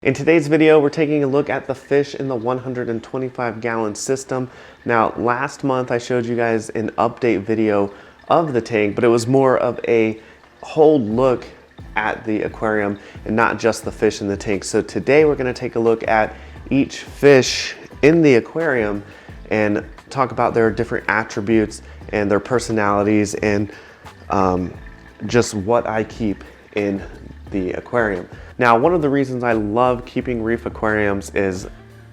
In today's video, we're taking a look at the fish in the 125-gallon system. Now, last month I showed you guys an update video of the tank, but it was more of a whole look at the aquarium and not just the fish in the tank. So today we're going to take a look at each fish in the aquarium and talk about their different attributes and their personalities and just what I keep in the aquarium. Now, one of the reasons I love keeping reef aquariums is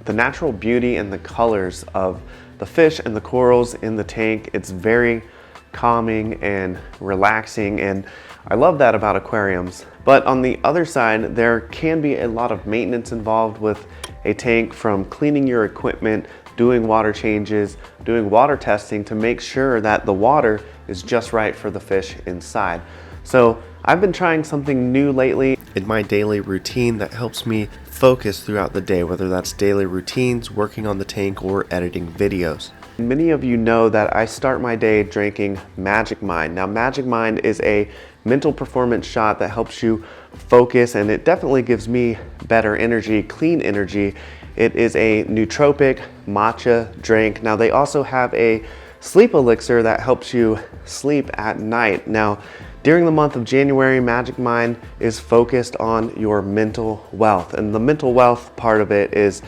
the natural beauty and the colors of the fish and the corals in the tank. It's very calming and relaxing, and I love that about aquariums. But on the other side, there can be a lot of maintenance involved with a tank, from cleaning your equipment, doing water changes, doing water testing to make sure that the water is just right for the fish inside. So I've been trying something new lately in my daily routine that helps me focus throughout the day, whether that's daily routines, working on the tank, or editing videos. Many of you know that I start my day drinking Magic Mind. Now, Magic Mind is a mental performance shot that helps you focus, and it definitely gives me better energy, clean energy. It is a nootropic matcha drink. Now, they also have a sleep elixir that helps you sleep at night. Now, during the month of January, Magic Mind is focused on your mental wealth, and the mental wealth part of it is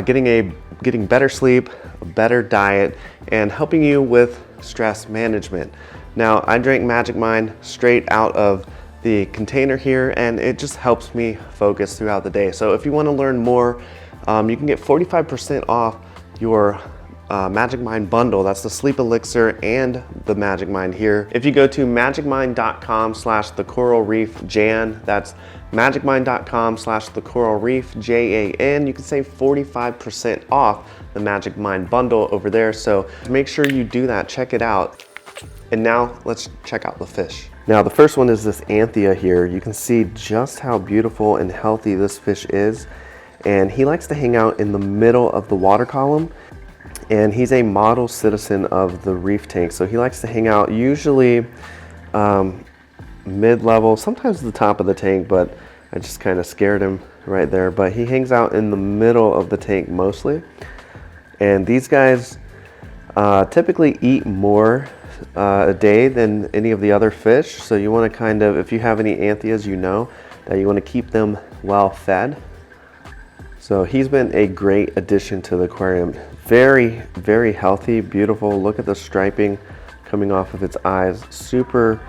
getting better sleep, a better diet, and helping you with stress management. Now, I drank Magic Mind straight out of the container here, and it just helps me focus throughout the day. So if you want to learn more, you can get 45% off your Magic Mind bundle. That's the sleep elixir and the Magic Mind here. If you go to magicmind.com/thecoralreefjan, that's magicmind.com/thecoralreefjan, you can save 45% off the Magic Mind bundle over there. So make sure you do that, check it out. And now let's check out the fish. Now, the first one is this Anthea here. You can see just how beautiful and healthy this fish is. And he likes to hang out in the middle of the water column. And he's a model citizen of the reef tank. So he likes to hang out usually mid-level, sometimes the top of the tank, but I just kind of scared him right there. But he hangs out in the middle of the tank mostly. And these guys typically eat more a day than any of the other fish. So you want to kind of, if you have any Antheas, you know that you want to keep them well fed. So he's been a great addition to the aquarium. Very, very healthy, beautiful. Look at the striping coming off of its eyes. Super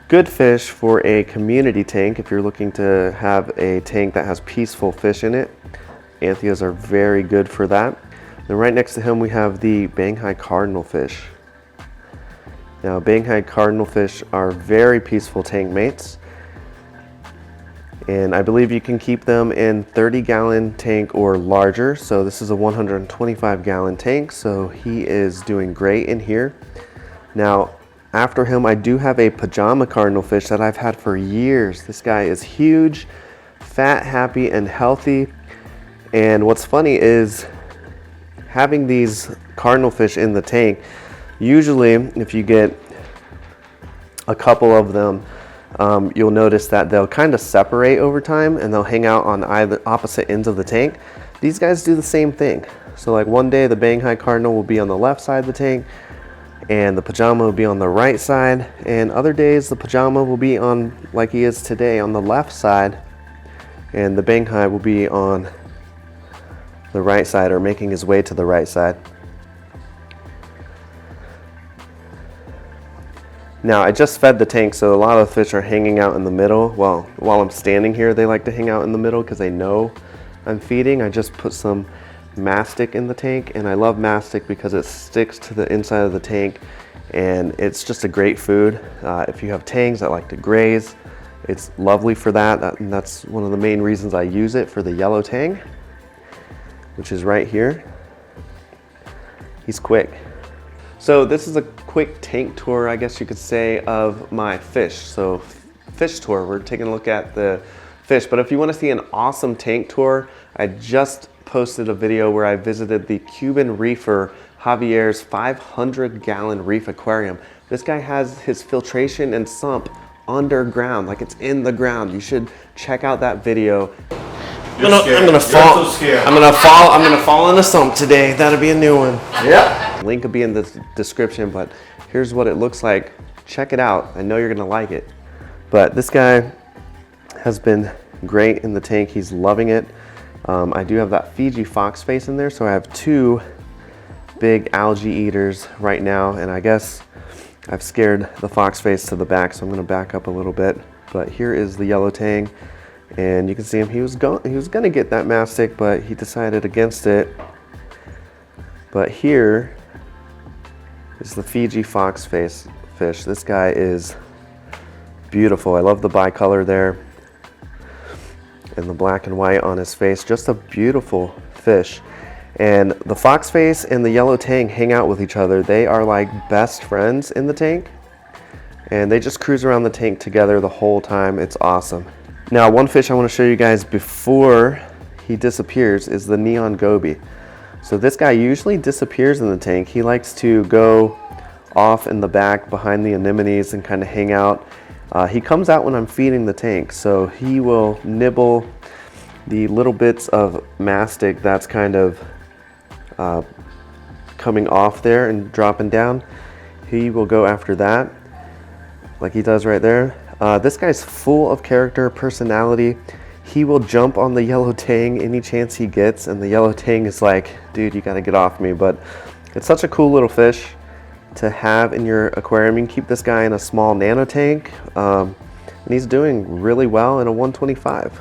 good fish for a community tank. If you're looking to have a tank that has peaceful fish in it, Antheas are very good for that. Then right next to him we have the Banghai cardinalfish. Now, Banghai cardinalfish are very peaceful tank mates. And I believe you can keep them in 30-gallon tank or larger. So this is a 125-gallon tank, so he is doing great in here. Now, after him, I do have a pajama cardinalfish that I've had for years. This guy is huge, fat, happy, and healthy. And what's funny is having these cardinalfish in the tank, usually if you get a couple of them, you'll notice that they'll kind of separate over time and they'll hang out on either opposite ends of the tank. These guys do the same thing. So like one day the Banghai cardinal will be on the left side of the tank and the pajama will be on the right side, and other days the pajama will be on, like he is today, on the left side, and the Banghai will be on the right side, or making his way to the right side. Now, I just fed the tank, so a lot of the fish are hanging out in the middle. Well, while I'm standing here, they like to hang out in the middle because they know I'm feeding. I just put some mastic in the tank, and I love mastic because it sticks to the inside of the tank, and it's just a great food. If you have tangs that like to graze, it's lovely for that. And that's one of the main reasons I use it, for the yellow tang, which is right here. He's quick. So this is a quick tank tour, I guess you could say, of my fish. So fish tour, we're taking a look at the fish. But if you want to see an awesome tank tour, I just posted a video where I visited the Cuban reefer Javier's 500-gallon reef aquarium. This guy has his filtration and sump underground, like it's in the ground. You should check out that video. I'm gonna fall in a sump today. That'll be a new one. Yeah. Link will be in the description, but here's what it looks like. Check it out. I know you're gonna like it. But this guy has been great in the tank. He's loving it. I do have that Fiji fox face in there, so I have 2 big algae eaters right now, and I guess I've scared the fox face to the back, so I'm gonna back up a little bit. But here is the yellow tang, and you can see him. He was gonna get that mastic, but he decided against it. But here is the Fiji fox face fish. This guy is beautiful. I love the bicolor there and the black and white on his face. Just a beautiful fish. And the fox face and the yellow tang hang out with each other. They are like best friends in the tank, and they just cruise around the tank together the whole time. It's awesome. Now, one fish I want to show you guys before he disappears is the neon goby. So this guy usually disappears in the tank. He likes to go off in the back behind the anemones and kind of hang out. He comes out when I'm feeding the tank, so he will nibble the little bits of mastic that's kind of coming off there and dropping down. He will go after that, like he does right there. This guy's full of character, personality. He will jump on the yellow tang any chance he gets, and the yellow tang is like, dude, you gotta get off me. But it's such a cool little fish to have in your aquarium. You can keep this guy in a small nano tank, and he's doing really well in a 125.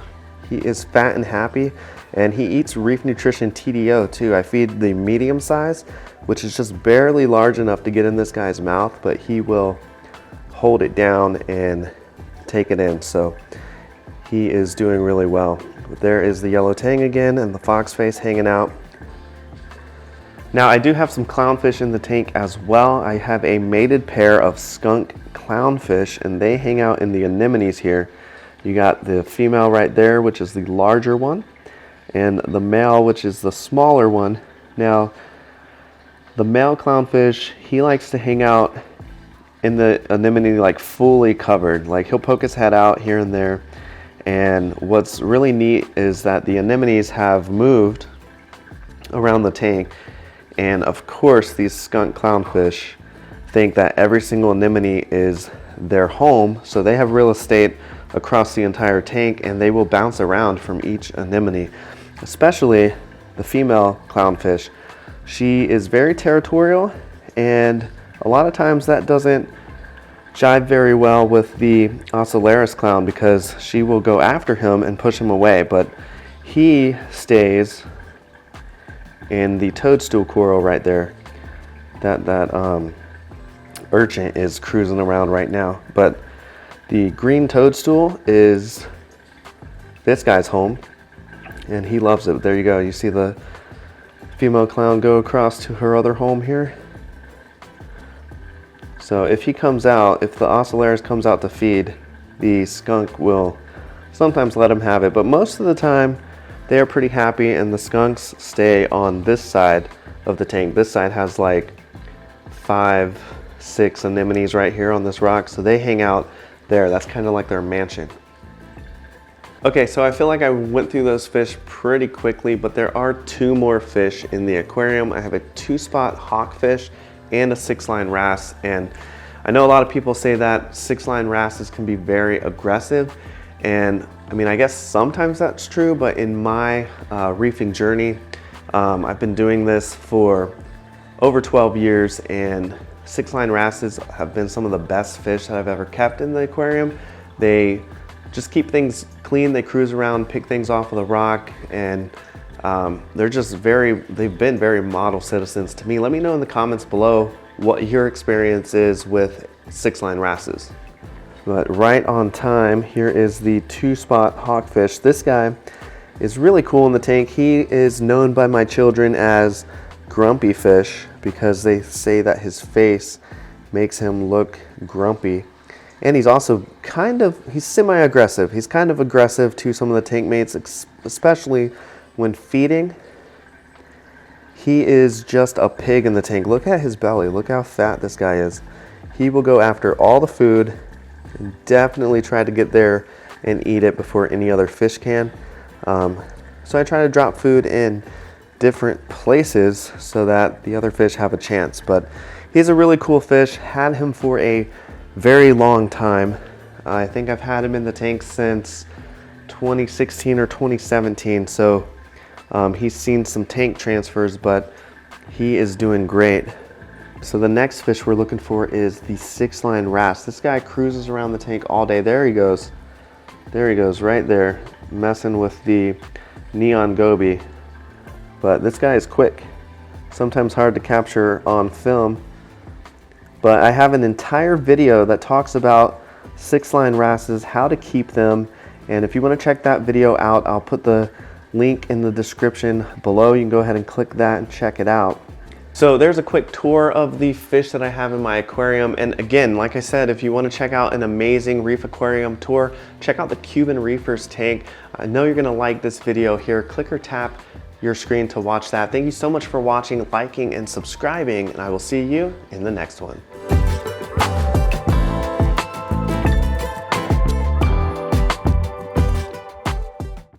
He is fat and happy, and he eats Reef Nutrition TDO too. I feed the medium size, which is just barely large enough to get in this guy's mouth, but he will hold it down and take it in. So he is doing really well. There is the yellow tang again and the fox face hanging out. Now, I do have some clownfish in the tank as well. I have a mated pair of skunk clownfish, and they hang out in the anemones here. You got the female right there, which is the larger one, and the male, which is the smaller one. Now, the male clownfish, he likes to hang out in the anemone like fully covered. Like, he'll poke his head out here and there. And what's really neat is that the anemones have moved around the tank. And of course, these skunk clownfish think that every single anemone is their home, so they have real estate across the entire tank, and they will bounce around from each anemone, especially the female clownfish. She is very territorial, and a lot of times that doesn't jive very well with the Ocellaris clown, because she will go after him and push him away, but he stays in the toadstool coral right there. That urchin is cruising around right now. But the green toadstool is this guy's home, and he loves it. There you go. You see the female clown go across to her other home here. So if he comes out, if the Ocellaris comes out to feed, the skunk will sometimes let him have it, but most of the time they are pretty happy, and the skunks stay on this side of the tank. This side has like 5, 6 anemones right here on this rock, so they hang out there. That's kind of like their mansion. Okay, so I feel like I went through those fish pretty quickly, but there are 2 more fish in the aquarium. I have a 2-spot hawkfish and a 6-line wrasse, and I know a lot of people say that 6-line wrasses can be very aggressive, and I mean, I guess sometimes that's true, but in my reefing journey, I've been doing this for over 12 years, and 6-line wrasses have been some of the best fish that I've ever kept in the aquarium. They just keep things clean. They cruise around, pick things off of the rock, and they've been very model citizens to me. Let me know in the comments below what your experience is with 6-line wrasses. But right on time, here is the 2-spot hawkfish. This guy is really cool in the tank. He is known by my children as Grumpy Fish because they say that his face makes him look grumpy. And he's also he's semi-aggressive. He's kind of aggressive to some of the tank mates, especially when feeding. He is just a pig in the tank. Look at his belly. Look how fat this guy is. He will go after all the food and definitely try to get there and eat it before any other fish can. So I try to drop food in different places so that the other fish have a chance. But he's a really cool fish. Had him for a very long time. I think I've had him in the tank since 2016 or 2017. So he's seen some tank transfers, but he is doing great. So the next fish we're looking for is the 6-line wrasse. This guy cruises around the tank all day. There he goes. There he goes, right there, messing with the neon goby. But this guy is quick. Sometimes hard to capture on film. But I have an entire video that talks about 6-line wrasses, how to keep them. And if you want to check that video out, I'll put the link in the description below. You can go ahead and click that and check it out. So there's a quick tour of the fish that I have in my aquarium. And again, like I said, if you want to check out an amazing reef aquarium tour, check out the Cuban Reefers tank. I know you're going to like this video here. Click or tap your screen to watch that. Thank you so much for watching, liking, and subscribing, and I will see you in the next one.